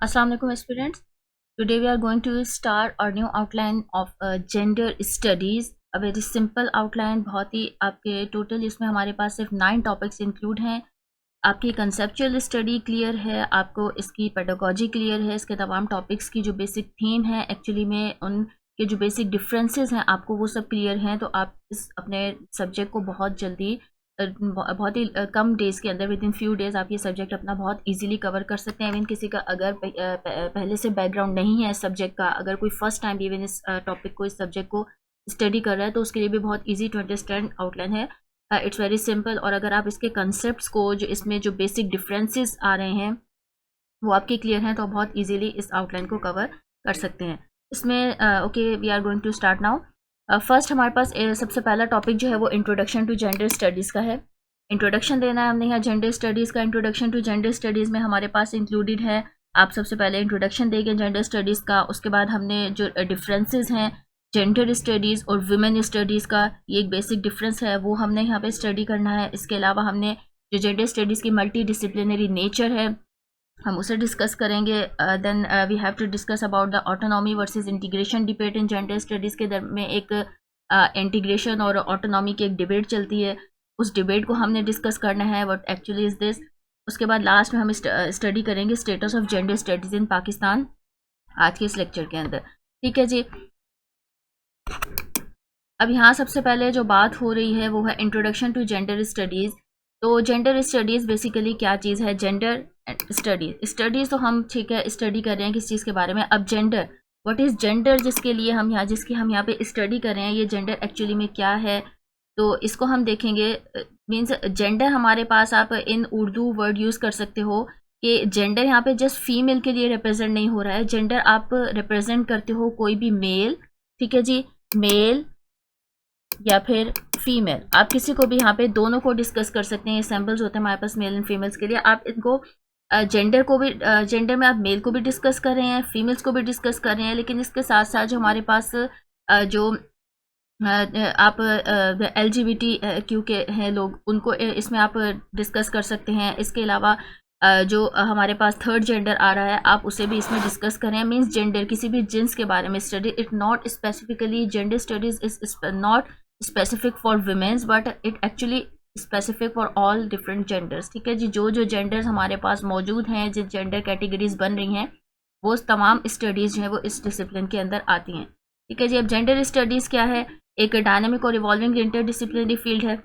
Assalamu alaikum aspirants. Today we are going to start our new outline of gender studies. A very simple outline, बहुत ही आपके total इसमें हमारे पास सिर्फ 9 topics include हैं. आपकी conceptual study clear है, आपको इसकी पेडागोजी क्लियर है, इसके तमाम टॉपिक्स की जो बेसिक थीम है एक्चुअली में उनके जो बेसिक डिफरेंसेस हैं आपको वो सब क्लियर हैं. तो आप इस अपने सब्जेक्ट को बहुत जल्दी बहुत ही कम डेज़ के अंदर विद इन फ्यू डेज़ आप ये सब्जेक्ट अपना बहुत इजीली कवर कर सकते हैं. इवन किसी का अगर पहले से बैकग्राउंड नहीं है इस सब्जेक्ट का, अगर कोई फर्स्ट टाइम इवन इस टॉपिक को इस सब्जेक्ट को स्टडी कर रहा है तो उसके लिए भी बहुत ईजी टू अंडरस्टैंड आउटलाइन है. It's very simple. और अगर आप इसके कंसेप्ट को जो इसमें जो बेसिक डिफरेंसेस आ रहे हैं वो आपके क्लियर हैं तो बहुत ईजीली इस आउटलाइन को कवर कर सकते हैं. इसमें okay we are going to start now. First हमारे पास सबसे पहला टॉपिक जो है वो इंट्रोडक्शन टू जेंडर स्टडीज़ का है. इंट्रोडक्शन देना है हमने यहाँ जेंडर स्टडीज़ का. इंट्रोडक्शन टू जेंडर स्टडीज़ में हमारे पास इंक्लूडेड है, आप सबसे पहले इंट्रोडक्शन देंगे जेंडर स्टडीज़ का. उसके बाद हमने जो डिफरेंसेस हैं जेंडर स्टडीज़ और वुमेन स्टडीज़ का, ये एक बेसिक डिफरेंस है वो हमने यहाँ पे स्टडी करना है. इसके अलावा हमने जो जेंडर स्टडीज़ की मल्टी डिसिप्लिनरी नेचर है हम उसे डिस्कस करेंगे. Then we have to discuss about the autonomy versus integration debate in gender studies के दर में एक इंटीग्रेशन और ऑटोनॉमी की एक डिबेट चलती है, उस डिबेट को हमने डिस्कस करना है व्हाट एक्चुअली इज़ दिस. उसके बाद लास्ट में हम स्टडी करेंगे status of gender studies in Pakistan आज के इस लेक्चर के अंदर. ठीक है जी. अब यहाँ सबसे पहले जो बात हो रही है वो है इंट्रोडक्शन टू जेंडर स्टडीज़. तो जेंडर स्टडीज़ बेसिकली क्या चीज़ है? जेंडर स्टडीज़ तो हम ठीक है स्टडी कर रहे हैं किस चीज़ के बारे में. अब जेंडर, व्हाट इज़ जेंडर जिसकी हम यहाँ पे स्टडी कर रहे हैं, ये जेंडर एक्चुअली में क्या है तो इसको हम देखेंगे. मीन्स जेंडर हमारे पास आप इन उर्दू वर्ड यूज़ कर सकते हो कि जेंडर यहाँ पे जस्ट फीमेल के लिए रिप्रेजेंट नहीं हो रहा है. जेंडर आप रिप्रेजेंट करते हो कोई भी मेल, ठीक है जी, मेल या फिर फीमेल, आप किसी को भी यहाँ पे दोनों को डिस्कस कर सकते हैं. ये सैम्पल्स होते हैं हमारे पास मेल एंड फीमेल्स के लिए. आप इनको जेंडर को भी जेंडर में आप मेल को भी डिस्कस कर रहे हैं, फीमेल्स को भी डिस्कस कर रहे हैं, लेकिन इसके साथ साथ जो हमारे पास जो आप LGBT के हैं लोग उनको इसमें आप डिस्कस कर सकते हैं. इसके अलावा जो हमारे पास थर्ड जेंडर आ रहा है आप उसे भी इसमें डिस्कस करें. मीन्स जेंडर किसी भी जिन्स के बारे में study, it not specifically gender studies is not specific for womens but it actually specific for all different genders. ठीक है जी. जो जो जेंडर्स हमारे पास मौजूद हैं, जिस जेंडर कैटेगरीज बन रही हैं वो तमाम स्टडीज़ जो है वो इस डिसिप्लिन के अंदर आती हैं. ठीक है जी. अब जेंडर स्टडीज़ क्या है? एक डायनामिक और इवॉल्विंग इंटरडिसिप्लिनरी फील्ड है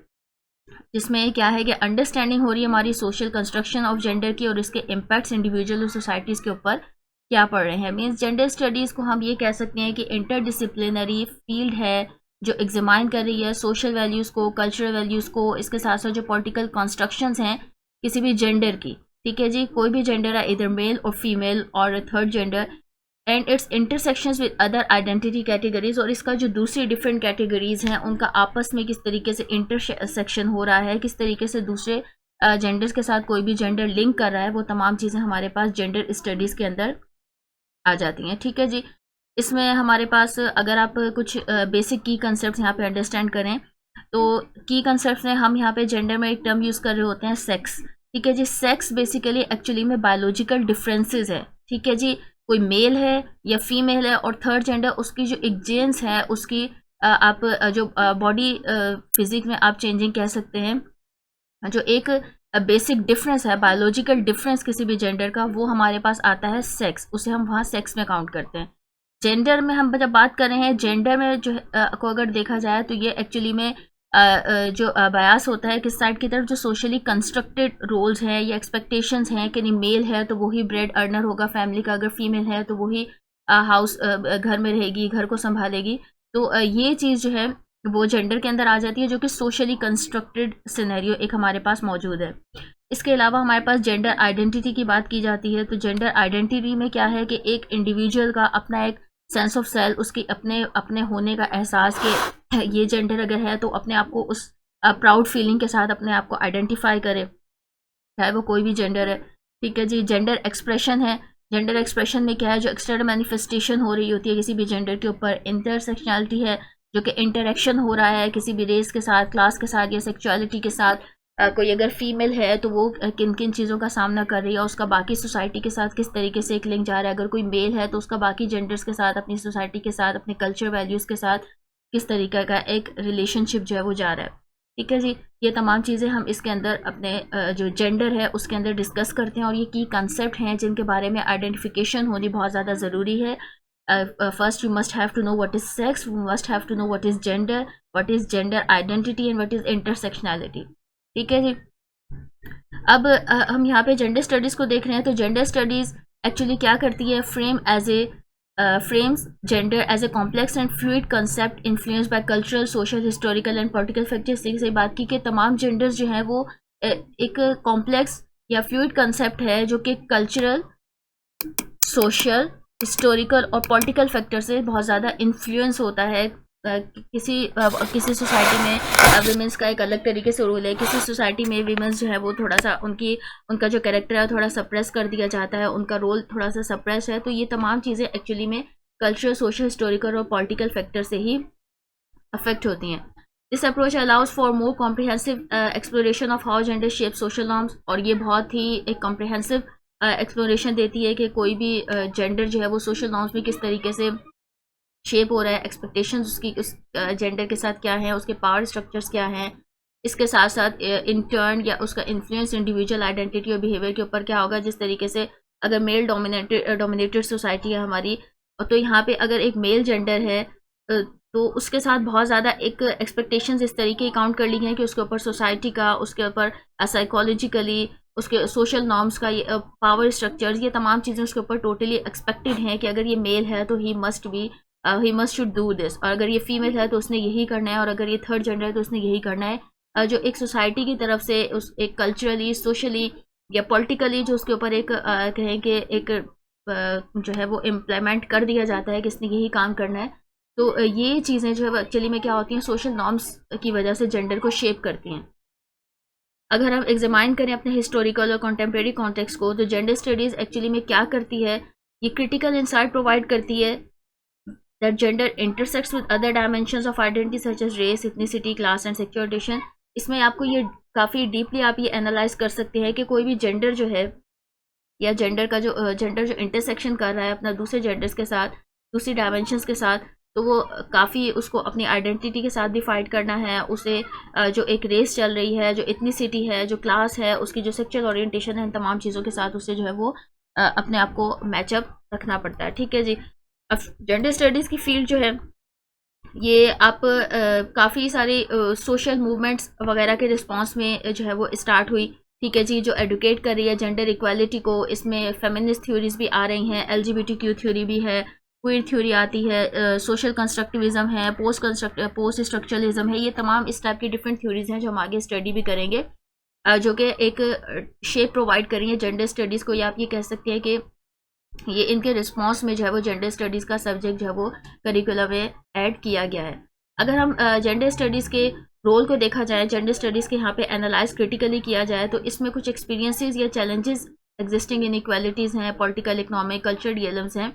जिसमें क्या है कि अंडरस्टैंडिंग हो रही है हमारी सोशल कंस्ट्रक्शन ऑफ जेंडर की और इसके इम्पैक्ट्स इंडिविजुअल और सोसाइटीज़ के ऊपर क्या पड़ रहे हैं. मीन्स जेंडर स्टडीज़ को हम ये कह सकते हैं कि इंटरडिसिप्लिनरी फील्ड है जो एग्जामाइन कर रही है सोशल वैल्यूज़ को, कल्चरल वैल्यूज़ को, इसके साथ साथ जो पॉलिटिकल कंस्ट्रक्शंस हैं किसी भी जेंडर की. ठीक है जी. कोई भी जेंडर है, इधर मेल और फीमेल और third gender, and it's intersections with other identity categories, और इसका जो दूसरी डिफरेंट कैटेगरीज हैं उनका आपस में किस तरीके से इंटरसेक्शन हो रहा है, किस तरीके से दूसरे जेंडर्स के साथ कोई भी जेंडर लिंक कर रहा है, वो तमाम चीज़ें हमारे पास जेंडर स्टडीज़ के अंदर आ जाती हैं. ठीक है जी. इसमें हमारे पास अगर आप कुछ बेसिक की कंसेप्ट यहाँ पे अंडरस्टैंड करें तो की कंसेप्ट में हम यहाँ पे जेंडर में एक टर्म यूज़ कर रहे होते हैं सेक्स. ठीक है जी. सेक्स बेसिकली एक्चुअली में बायोलॉजिकल डिफरेंसेस है. ठीक है जी. कोई मेल है या फीमेल है और थर्ड जेंडर उसकी जो एक जेंस है उसकी आप जो बॉडी फिजिक में आप चेंजिंग कह सकते हैं, जो एक बेसिक डिफरेंस है बायोलॉजिकल डिफरेंस किसी भी जेंडर का, वो हमारे पास आता है सेक्स. उसे हम वहाँ सेक्स में काउंट करते हैं. जेंडर में हम जब बात कर रहे हैं जेंडर में जो को अगर देखा जाए तो ये एक्चुअली में जो बयास होता है किस साइड की तरफ, जो सोशली कंस्ट्रक्टेड रोल्स हैं या एक्सपेक्टेशंस हैं कि नहीं मेल है तो वही ब्रेड अर्नर होगा फैमिली का, अगर फीमेल है तो वही हाउस घर में रहेगी, घर को संभालेगी. तो ये चीज़ जो है वो जेंडर के अंदर आ जाती है जो कि सोशली कंस्ट्रक्टेड सिनेरियो एक हमारे पास मौजूद है. इसके अलावा हमारे पास जेंडर आइडेंटिटी की बात की जाती है. तो जेंडर आइडेंटिटी में क्या है कि एक इंडिविजुअल का अपना एक सेंस ऑफ सेल्फ, उसकी अपने होने का एहसास कि ये जेंडर अगर है तो अपने आप को उस प्राउड फीलिंग के साथ अपने आप को आइडेंटिफाई करे, चाहे वो कोई भी जेंडर है. ठीक है जी. जेंडर एक्सप्रेशन है. जेंडर एक्सप्रेशन में क्या है, जो एक्सटर्नल मैनिफेस्टेशन हो रही होती है किसी भी जेंडर के ऊपर. इंटरसेक्शनैलिटी है, जो कि इंटरेक्शन हो रहा है किसी भी रेस के साथ, क्लास के साथ या सेक्सुअलिटी के साथ. कोई अगर फीमेल है तो वो किन किन चीज़ों का सामना कर रही है, उसका बाकी सोसाइटी के साथ किस तरीके से एक लिंक जा रहा है। अगर कोई मेल है तो उसका बाकी जेंडर्स के साथ, अपनी सोसाइटी के साथ, अपने कल्चर वैल्यूज़ के साथ किस तरीके का एक रिलेशनशिप जो है वो जा रहा है। ठीक है जी, ये तमाम चीज़ें हम इसके अंदर अपने जो जेंडर है उसके अंदर डिस्कस करते हैं, और ये की कंसेप्ट हैं जिनके बारे में आइडेंटिफिकेशन होनी बहुत ज़्यादा ज़रूरी है। First, you must have to know what is sex, you must have to know what is gender identity and what is intersectionality. ठीक है जी। अब हम यहाँ पे जेंडर स्टडीज़ को देख रहे हैं, तो जेंडर स्टडीज़ एक्चुअली क्या करती है, frames gender as a complex and fluid concept influence by cultural, social, historical and political factors. सही बात की कि तमाम जेंडर्स जो हैं वो एक कॉम्प्लेक्स या फ्लूइड कंसेप्ट है जो कि कल्चरल, सोशल, हिस्टोरिकल और पॉलिटिकल फैक्टर से बहुत ज़्यादा इन्फ्लुएंस होता है। किसी सोसाइटी में विमेंस का एक अलग तरीके से रोल है, किसी सोसाइटी में विमेंस जो है वो थोड़ा सा उनका जो कैरेक्टर है थोड़ा सप्रेस कर दिया जाता है, उनका रोल थोड़ा सा सप्रेस है। तो ये तमाम चीज़ें एक्चुअली में कल्चरल, सोशल, हिस्टोरिकल और पॉलिटिकल फैक्टर से ही अफेक्ट होती हैं। This approach allows for more comprehensive exploration of how gender shape social norms, और ये बहुत ही एक कॉम्प्रिहेंसिव एक्सप्लोरेशन देती है कि कोई भी जेंडर जो है वो सोशल नॉर्म्स में किस तरीके से शेप हो रहा है, एक्सपेक्टेशंस उसकी उस जेंडर के साथ क्या है, उसके पावर स्ट्रक्चर्स क्या हैं। इसके साथ साथ इन टर्न या उसका इन्फ्लुएंस इंडिविजुअल आइडेंटिटी और बिहेवियर के ऊपर क्या होगा। जिस तरीके से अगर मेल डोमिनेटेड सोसाइटी है हमारी, तो यहाँ पे अगर एक मेल जेंडर है तो उसके साथ बहुत ज़्यादा एक एक्सपेक्टेशंस इस तरीके काउंट कर ली हैं कि उसके ऊपर सोसाइटी का, उसके ऊपर साइकोलॉजिकली उसके सोशल नॉर्म्स का, ये पावर स्ट्रक्चर्स, ये तमाम चीज़ें उसके ऊपर टोटली एक्सपेक्टेड हैं कि अगर ये मेल है तो he must should do this, और अगर ये फीमेल है तो उसने यही करना है, और अगर ये थर्ड जेंडर है तो उसने यही करना है। जो एक सोसाइटी की तरफ से उस एक कल्चरली, सोशली या पॉलिटिकली जो उसके ऊपर एक कहें कि एक जो है वो इम्प्लीमेंट कर दिया जाता है कि इसने यही काम करना है। तो ये चीज़ें जो है वो एक्चुअली में क्या होती हैं, सोशल नॉर्म्स की वजह से जेंडर को शेप करती हैं। अगर हम एग्जामाइन करें अपने हिस्टोरिकल और कॉन्टेम्प्रेरी कॉन्टेक्स्ट को, तो जेंडर स्टडीज़ एक्चुअली में क्या करती है, ये क्रिटिकल इंसाइट प्रोवाइड करती है that gender intersects with other dimensions of identity such as race, ethnicity, class and sexual orientation। इसमें आपको ये काफ़ी डीपली आप ये एनालाइज कर सकते हैं कि कोई भी जेंडर जो है या जेंडर जो इंटरसेक्शन कर रहा है अपना दूसरे जेंडर्स के साथ, दूसरी डायमेंशंस के साथ, तो वो काफ़ी उसको अपनी आइडेंटिटी के साथ भी फाइट करना है। उसे जो एक रेस चल रही है, जो इथनिसिटी है, जो क्लास है, उसकी जो सेक्सुअल ओरिएंटेशन है, इन तमाम चीज़ों के साथ उसे जो है वो अपने आप को मैचअप रखना पड़ता है। ठीक है जी। अब जेंडर स्टडीज़ की फील्ड जो है ये आप काफ़ी सारे सोशल मूवमेंट्स वगैरह के रिस्पांस में जो है वो स्टार्ट हुई। ठीक है जी, जो एडुकेट कर रही है जेंडर इक्वालिटी को। इसमें फेमिनिस्ट थ्योरीज भी आ रही हैं, LGBTQ थ्योरी भी है, क्वीर थ्योरी आती है, सोशल कंस्ट्रक्टिविज्म है, पोस्ट स्ट्रक्चरलिज्म है। ये तमाम इस टाइप की डिफरेंट थ्योरीज हैं जो हम आगे स्टडी भी करेंगे, जो कि एक शेप प्रोवाइड करेंगे जेंडर स्टडीज़ को। या आप ये कह सकते हैं कि ये इनके रिस्पॉन्स में जो है वो जेंडर स्टडीज़ का सब्जेक्ट जो है वो करिकुलम में ऐड किया गया है। अगर हम जेंडर स्टडीज़ के रोल को देखा जाए, जेंडर स्टडीज़ के यहाँ पे एनालाइज क्रिटिकली किया जाए, तो इसमें कुछ एक्सपीरियंसेस या चैलेंजेस एग्जिस्टिंग इनइक्वालिटीज़ हैं, पॉलिटिकल, इकोनॉमिक, कल्चरल डिलेम्स हैं।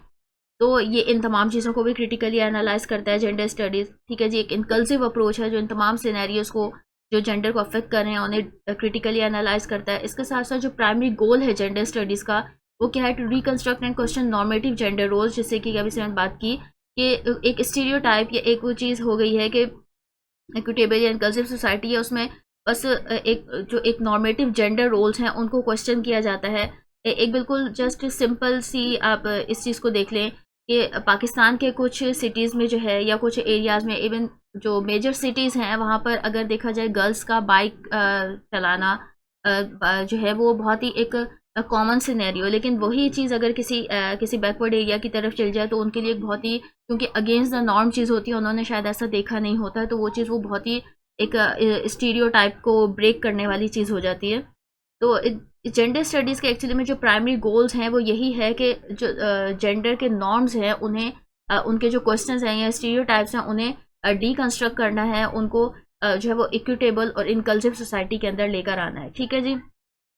तो ये इन तमाम चीज़ों को भी क्रिटिकली एनालाइज करता है जेंडर स्टडीज़। ठीक है जी, एक इनकल्सिव अप्रोच है जो इन तमाम सिनेरियोज़ को जो जेंडर को अफेक्ट कर रहे हैं उन्हें क्रिटिकली एनालाइज करता है। इसके साथ साथ जो प्राइमरी गोल है जेंडर स्टडीज़ का वो क्या है, to reconstruct and question normative gender roles. जैसे कि अभी से मैंने बात की कि एक स्टीरियोटाइप या एक वो चीज़ हो गई है कि इक्विटेबल या इनकल्सिव सोसाइटी है, उसमें बस एक नॉर्मेटिव जेंडर रोल्स हैं उनको क्वेश्चन किया जाता है। एक बिल्कुल जस्ट सिंपल सी आप इस चीज़ को देख लें कि पाकिस्तान के कुछ सिटीज़ में जो है या कुछ एरियाज़ में, इवन जो मेजर सिटीज़ हैं वहाँ पर अगर देखा जाए गर्ल्स का बाइक चलाना जो है वो बहुत ही एक कॉमन सिनेरियो। लेकिन वही चीज़ अगर किसी बैकवर्ड एरिया की तरफ चल जाए तो उनके लिए बहुत ही, क्योंकि अगेंस्ट द नॉर्म चीज़ होती है, उन्होंने शायद ऐसा देखा नहीं होता है, तो वो चीज़ वो बहुत ही एक स्टीरियोटाइप को ब्रेक करने वाली चीज़ हो जाती है। तो जेंडर स्टडीज़ के एक्चुअली में जो प्राइमरी गोल्स हैं वो यही है कि जो जेंडर के नॉर्म्स हैं उन्हें उनके जो क्वेश्चंस हैं या स्टीरियोटाइप्स हैं उन्हें डीकंस्ट्रक्ट करना है, उनको जो है वो इक्विटेबल और इनकल्सिव सोसाइटी के अंदर लेकर आना है। ठीक है जी,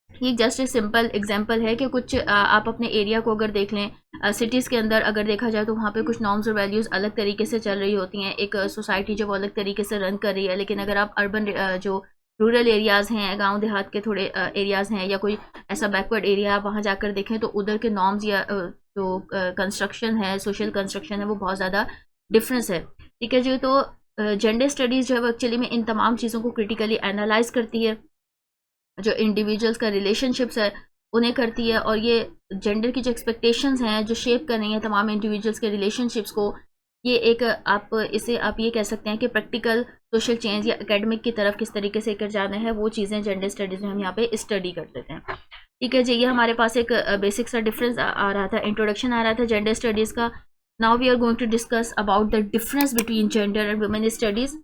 ये जस्ट एक सिंपल एग्जांपल है कि कुछ आप अपने एरिया को अगर देख लें, सिटीज़ के अंदर अगर देखा जाए तो वहाँ पे कुछ नॉर्म्स और वैल्यूज़ अलग तरीके से चल रही होती हैं, एक सोसाइटी जो वो अलग तरीके से रन कर रही है। लेकिन अगर आप अर्बन जो रूरल एरियाज़ हैं, गांव देहात के थोड़े एरियाज़ हैं, या कोई ऐसा बैकवर्ड एरिया आप वहाँ जाकर देखें तो उधर के नॉर्म्स या जो कंस्ट्रक्शन है, सोशल कंस्ट्रक्शन है, वो बहुत ज़्यादा डिफरेंस है। ठीक है जी। तो जेंडर स्टडीज़ जो है वो एक्चुअली में इन तमाम चीज़ों को क्रिटिकली एनालाइज करती है, जो इंडिविजुअल्स का रिलेशनशिप्स है उन्हें करती है, और ये जेंडर की जो एक्सपेक्टेशंस हैं जो शेप कर रही हैं तमाम इंडिविजुअल्स के रिलेशनशिप्स को, ये एक आप इसे आप ये कह सकते हैं कि प्रैक्टिकल सोशल चेंज या एकेडमिक की तरफ किस तरीके से कर जाना है, वो चीज़ें जेंडर स्टडीज़ में हम यहाँ पे स्टडी कर लेते हैं। ठीक है जी। ये हमारे पास एक बेसिक सा डिफरेंस आ रहा था, इंट्रोडक्शन आ रहा था जेंडर स्टडीज़ का। Now we are going to discuss about the difference between gender and women studies.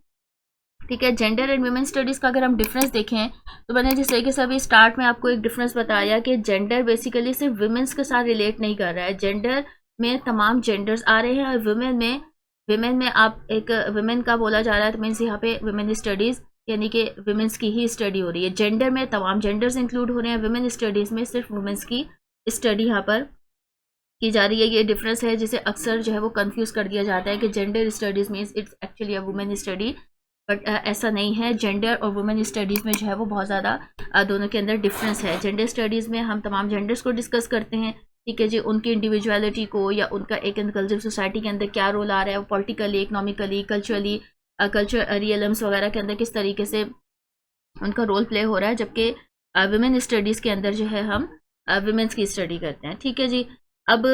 ठीक है। जेंडर एंड वुमेन स्टडीज़ का अगर हम डिफरेंस देखें तो मैंने जिस तरीके से अभी स्टार्ट में आपको एक डिफरेंस बताया कि जेंडर बेसिकली सिर्फ वुमेन्स के साथ रिलेट नहीं कर रहा है, जेंडर में तमाम जेंडर्स आ रहे हैं, और वुमेन में आप एक वुमेन का बोला जा रहा है तो मीन्स यहाँ पे वुमेन स्टडीज़ यानी कि वुमेन्स की ही स्टडी हो रही है। जेंडर में तमाम जेंडर्स इंक्लूड हो रहे हैं, वुमेन स्टडीज़ में सिर्फ वुमेन्स की स्टडी यहाँ पर की जा रही है। ये डिफरेंस है जिसे अक्सर जो है वो कंफ्यूज कर दिया जाता है कि gender studies means it's actually a women study, but ऐसा नहीं है। जेंडर और वुमेन स्टडीज़ में जो है वो बहुत ज़्यादा दोनों के अंदर डिफरेंस है। जेंडर स्टडीज़ में हम तमाम जेंडर्स को डिस्कस करते हैं, ठीक है जी, उनकी इंडिविजुअलिटी को या उनका एक इनक्लूसिव सोसाइटी के अंदर क्या रोल आ रहा है, वो पॉलिटिकली, इकोनॉमिकली, कल्चरली, कल्चर रियलम्स वगैरह के अंदर किस तरीके से उनका रोल प्ले हो रहा है, जबकि वुमेन स्टडीज़ के अंदर जो है हम वुमेन्स की स्टडी करते हैं। ठीक है जी। अब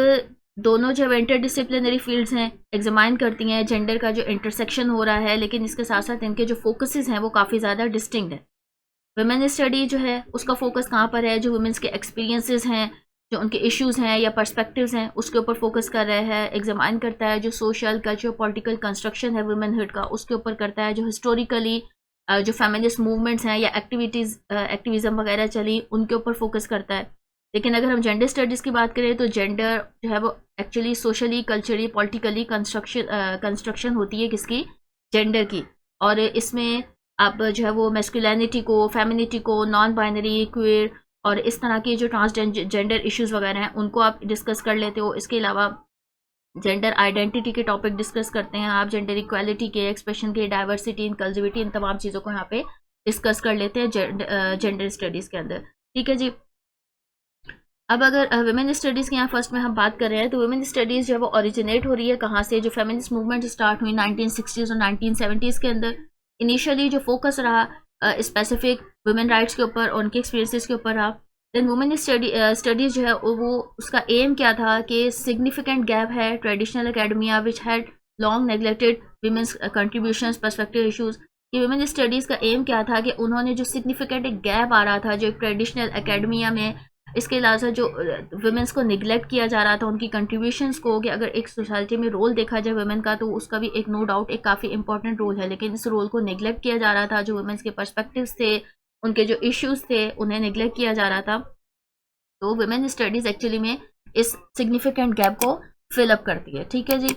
दोनों जो इंटर डिसिप्लिनरी फील्ड्स हैं एग्जामाइन करती हैं जेंडर का जो इंटरसेक्शन हो रहा है, लेकिन इसके साथ साथ इनके जो फोकसेस हैं वो काफ़ी ज़्यादा डिस्टिंक्ट है। वुमेन स्टडी जो है उसका फोकस कहाँ पर है, जो वुमेन्स के एक्सपीरियंसेस हैं, जो उनके इश्यूज हैं या पर्सपेक्टिव्स हैं, उसके ऊपर फोकस कर रहा है, एग्जामाइन करता है। जो सोशल, कल्चर, पॉलिटिकल कंस्ट्रक्शन है वुमेनहुड का, उसके ऊपर करता है। जो हिस्टोरिकली जो फेमिनिस्ट मूवमेंट्स हैं या एक्टिविज़म वगैरह चली, उनके ऊपर फोकस करता है। लेकिन अगर हम जेंडर स्टडीज़ की बात करें तो जेंडर जो है वो actually socially, culturally, politically construction होती है किसकी, जेंडर की। और इसमें आप जो है वो मैस्कुलिनिटी को, फेमिनिटी को, नॉन बाइनरी, क्वेयर और इस तरह के जो ट्रांसजेंडर इश्यूज़ वगैरह हैं उनको आप डिस्कस कर लेते हो। इसके अलावा जेंडर आइडेंटिटी के टॉपिक डिस्कस करते हैं आप, जेंडर इक्वालिटी के, एक्सप्रेशन के, डाइवर्सिटी, इनक्लूसिविटी, इन तमाम चीज़ों को यहाँ पे डिस्कस कर लेते हैं जेंडर स्टडीज़ के अंदर। ठीक है जी। अब अगर वुमेन स्टडीज़ की यहाँ फर्स्ट में हम बात कर रहे हैं तो वुमेन स्टडीज़ जो है वो ओरिजिनेट हो रही है कहाँ से, जो फेमिनिस्ट मूवमेंट स्टार्ट हुई 1960s और 1970s के अंदर। इनिशियली जो फोकस रहा स्पेसिफिक वुमेन राइट्स के ऊपर और उनके एक्सपीरियंसेस के ऊपर रहा। देन वुमेन स्टडीज़ जो है वो उसका एम क्या था कि सिग्निफिकेंट गैप है traditional academia which had long neglected women's contributions, perspective issues. कि वुमेन स्टडीज़ का एम क्या था कि उन्होंने जो सिग्निफिकेंट एक गैप आ रहा था जो ट्रेडिशनल एकेडमिया में, इसके अलावा जो वुमेंस को निगलेक्ट किया जा रहा था उनकी कंट्रीब्यूशंस को, कि अगर एक सोसाइटी में रोल देखा जाए वुमेन का तो उसका भी एक नो डाउट एक काफ़ी इंपॉर्टेंट रोल है, लेकिन इस रोल को निगलेक्ट किया जा रहा था। जो वुमेंस के पर्सपेक्टिव्स थे, उनके जो इश्यूज थे, उन्हें निगलेक्ट किया जा रहा था। तो वुमेन स्टडीज़ एक्चुअली में इस सिग्निफिकेंट गैप को फिलअप करती है। ठीक है जी।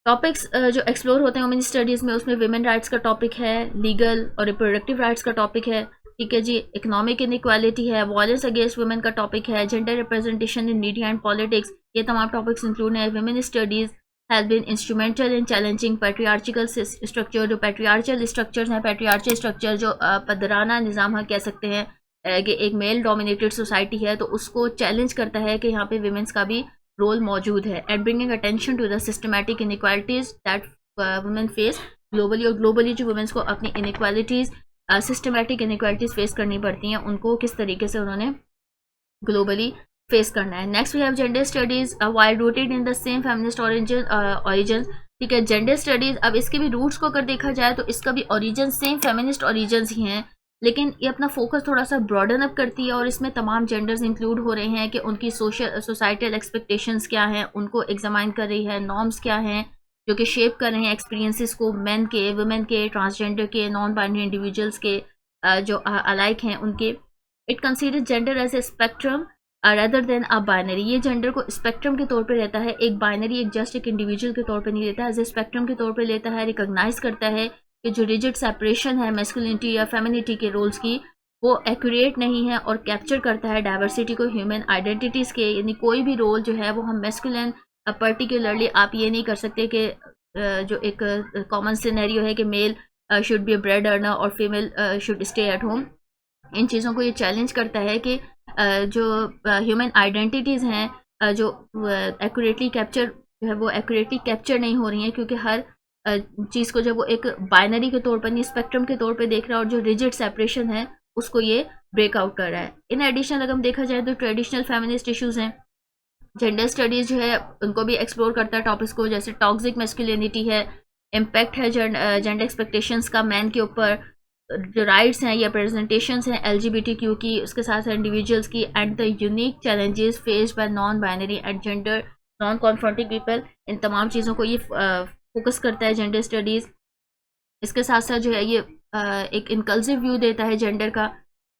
टॉपिक्स जो एक्सप्लोर होते हैं वुमेन स्टडीज़ में, उसमें वुमेन राइट्स का टॉपिक है, लीगल और रिप्रोडक्टिव राइट्स का टॉपिक है। ठीक है जी। इकोनॉमिक इनइक्वालिटी है, वायलेंस अगेंस्ट वुमेन का टॉपिक है, gender representation in media and politics, ये तमाम टॉपिक्स इंक्लूड हैं। Women studies has been instrumental in challenging patriarchical structure. जो पैट्रियार्चल स्ट्रक्चर्स हैं, पैट्रियार्चल स्ट्रक्चर जो पदराना निज़ाम हम कह सकते हैं कि एक मेल डोमिनेटेड सोसाइटी है, तो उसको चैलेंज करता है कि यहाँ पे वुमेन्स का भी रोल मौजूद है। At bringing attention to the systematic inequalities that women face globally, और ग्लोबली जो वुमेन्स को अपनी इनइक्वालिटीज़, सिस्टमैटिक इनइक्वालिटीज़ फेस करनी पड़ती हैं, उनको किस तरीके से उन्होंने ग्लोबली फेस करना है। Next we have gender studies while rooted in the same feminist origins. ठीक है। जेंडर स्टडीज़, अब इसके भी रूट्स को अगर देखा जाए तो इसका भी ऑरिजिन सेम फेमिनिस्ट ऑरिजिन्स ही हैं, लेकिन ये अपना फोकस थोड़ा सा ब्रॉडन अप करती है और इसमें तमाम जेंडर्स इंक्लूड हो रहे हैं कि उनकी सोसाइटल एक्सपेक्टेशंस क्या हैं, उनको एग्जामाइन कर रही है, नॉर्म्स क्या हैं जो कि शेप कर रहे हैं एक्सपीरियंसेस को, मेन के, वुमेन के, ट्रांसजेंडर के, नॉन बाइनरी इंडिविजुअल्स के, जो अलाइक हैं उनके। It consider gender as a spectrum rather than a binary. ये जेंडर को स्पेक्ट्रम के तौर पे लेता है, एक बाइनरी, एक जस्ट एक इंडिविजुअल के तौर पे नहीं लेता, एज ए स्पेक्ट्रम के तौर पे लेता है। रिकॉग्नाइज करता है कि जो रिजिड सेपरेशन है मैस्कुलिनिटी या फेमिनिटी के रोल्स की, वो एक्यूरेट नहीं है, और कैप्चर करता है डाइवर्सिटी को ह्यूमन आइडेंटिटीज़ के। यानी कोई भी रोल जो है वो हम मैस्कुलिन पर्टिकुलरली आप ये नहीं कर सकते कि जो एक कॉमन सिनेरियो है कि male should be a bread earner और female should stay at home. इन चीज़ों को ये चैलेंज करता है कि जो ह्यूमन आइडेंटिटीज़ हैं जो एक्यूरेटली कैप्चर जो है वो एक्यूरेटली कैप्चर नहीं हो रही हैं, क्योंकि हर चीज़ को जब वो एक बाइनरी के तौर पर नहीं स्पेक्ट्रम के तौर पे देख रहा है और जो रिजिड सेपरेशन है उसको ये ब्रेकआउट कर रहा है। इन एडिशन अगर हम देखा जाए तो ट्रेडिशनल फेमिनिस्ट इश्यूज़ हैं, जेंडर स्टडीज़ जो है उनको भी एक्सप्लोर करता है टॉपिक्स को, जैसे टॉक्सिक मैस्कुलिनिटी है, इम्पैक्ट है जेंडर एक्सपेक्टेशंस का मैन के ऊपर, जो राइट्स हैं या प्रेजेंटेशंस हैं LGBTQ की, उसके साथ साथ इंडिविजुअल्स की, and the unique challenges faced by non binary and gender non confronting people. इन तमाम चीज़ों को ये फोकस करता है जेंडर स्टडीज़। इसके साथ साथ जो है ये एक इनकल्सिव व्यू देता है जेंडर का।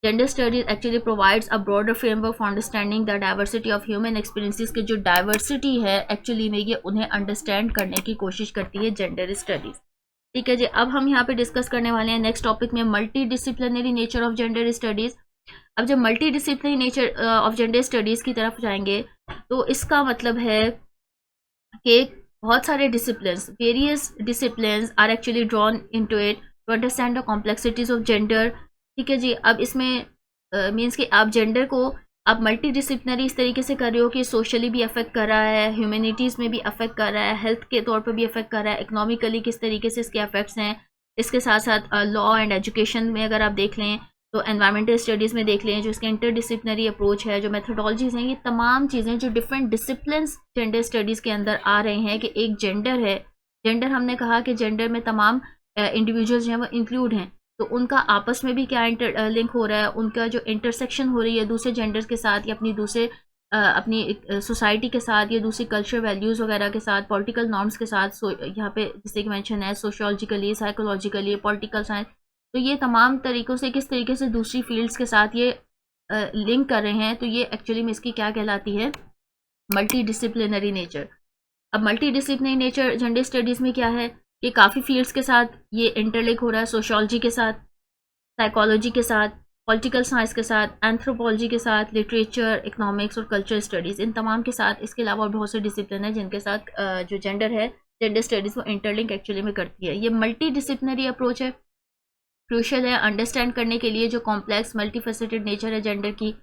Gender studies actually provides a broader framework for understanding the diversity of human experiences के जो डाइवर्सिटी है एक्चुअली में ये उन्हें अंडरस्टैंड करने की कोशिश करती है जेंडर स्टडीज़। ठीक है जी, अब हम यहाँ पे डिस्कस करने वाले हैं नेक्स्ट टॉपिक में multi disciplinary nature of gender studies. अब जब multi disciplinary nature of gender studies की तरफ जाएंगे तो इसका मतलब है कि बहुत सारे disciplines, various disciplines are actually drawn into it to understand the complexities of gender. ठीक है जी, अब इसमें मीन्स कि आप जेंडर को आप मल्टी डिसिप्लिनरी इस तरीके से कर रहे हो कि सोशली भी अफेक्ट कर रहा है, ह्यूमैनिटीज़ में भी अफेक्ट कर रहा है, हेल्थ के तौर पर भी अफेक्ट कर रहा है, इकोनॉमिकली किस तरीके से इसके अफेक्ट्स हैं। इसके साथ साथ लॉ एंड एजुकेशन में अगर आप देख लें तो एनवायरमेंटल स्टडीज़ में देख लें, जो इसके इंटरडिसिप्लिनरी अप्रोच है, जो मेथोडोलॉजीज़ हैं, ये तमाम चीज़ें जो डिफरेंट डिसिप्लिन्स जेंडर स्टडीज़ के अंदर आ रहे हैं कि एक जेंडर है। जेंडर हमने कहा कि जेंडर में तमाम इंडिविजुअल्स जो हैं वो इंक्लूड हैं, तो उनका आपस में भी क्या लिंक हो रहा है, उनका जो इंटरसेक्शन हो रही है दूसरे जेंडर्स के साथ या अपनी दूसरे अपनी सोसाइटी के साथ या दूसरी कल्चर वैल्यूज़ वगैरह के साथ, पॉलिटिकल नॉर्म्स के साथ। यहाँ पे जैसे कि मेंशन है सोशियोलॉजिकली, साइकोलॉजिकली, पॉलिटिकल साइंस, तो ये तमाम तरीक़ों से किस तरीके से दूसरी फील्ड्स के साथ ये लिंक कर रहे हैं, तो ये एक्चुअली में इसकी क्या कहलाती है, मल्टी डिसिप्लिनरी नेचर। अब multi disciplinary nature gender studies में क्या है कि काफ़ी फील्ड्स के साथ ये इंटरलिंक हो रहा है, सोशियोलॉजी के साथ, साइकोलॉजी के साथ, पॉलिटिकल साइंस के साथ, एंथ्रोपोलॉजी के साथ, लिटरेचर, इकोनॉमिक्स और कल्चर स्टडीज़, इन तमाम के साथ। इसके अलावा और बहुत से डिसिप्लिन है जिनके साथ जो जेंडर है, जेंडर स्टडीज़ वो इंटरलिंक एक्चुअली में करती है। ये मल्टी डिसिप्लिनरी अप्रोच है, क्रूशल है अंडरस्टैंड करने के लिए जो कॉम्प्लेक्स मल्टीफेसेटेड नेचर है जेंडर की।